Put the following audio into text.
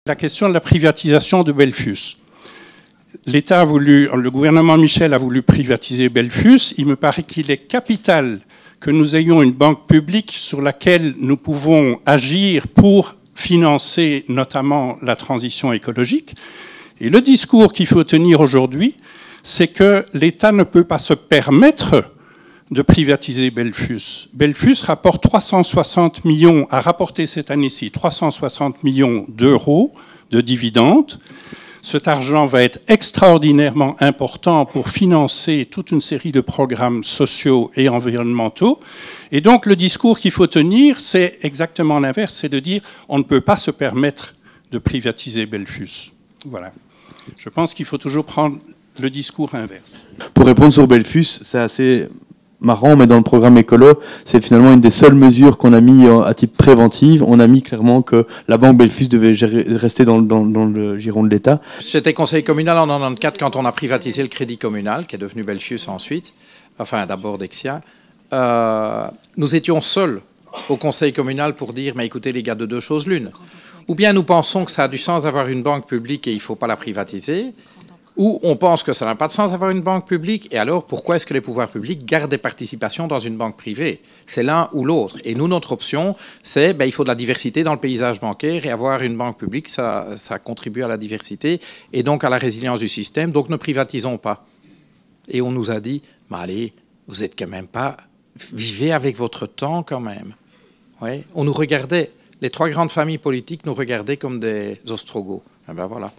La question de la privatisation de Belfus. L'État a voulu, le gouvernement Michel a voulu privatiser Belfus. Il me paraît qu'il est capital que nous ayons une banque publique sur laquelle nous pouvons agir pour financer notamment la transition écologique. Et le discours qu'il faut tenir aujourd'hui, c'est que l'État ne peut pas se permettre de privatiser Belfus. Belfus rapporte 360 millions, a rapporté cette année-ci 360 millions d'euros de dividendes. Cet argent va être extraordinairement important pour financer toute une série de programmes sociaux et environnementaux. Et donc le discours qu'il faut tenir, c'est exactement l'inverse, c'est de dire on ne peut pas se permettre de privatiser Belfus. Voilà. Je pense qu'il faut toujours prendre le discours inverse. Pour répondre sur Belfus, c'est assez marrant, mais dans le programme écolo, c'est finalement une des seules mesures qu'on a mis à titre préventive. On a mis clairement que la banque Belfus devait rester dans le giron de l'État. J'étais conseiller communal en 1994 quand on a privatisé le crédit communal, qui est devenu Belfius ensuite, enfin d'abord Dexia. Nous étions seuls au conseil communal pour dire, mais écoutez les gars, de deux choses l'une. Ou bien nous pensons que ça a du sens d'avoir une banque publique et il ne faut pas la privatiser, ou on pense que ça n'a pas de sens d'avoir une banque publique, et alors pourquoi est-ce que les pouvoirs publics gardent des participations dans une banque privée? C'est l'un ou l'autre. Et nous, notre option, c'est il faut de la diversité dans le paysage bancaire, et avoir une banque publique, ça contribue à la diversité, et donc à la résilience du système, donc ne privatisons pas. Et on nous a dit, mais allez, vous êtes quand même pas... Vivez avec votre temps quand même. Ouais. On nous regardait, les trois grandes familles politiques nous regardaient comme des ostrogoths. Et ben voilà.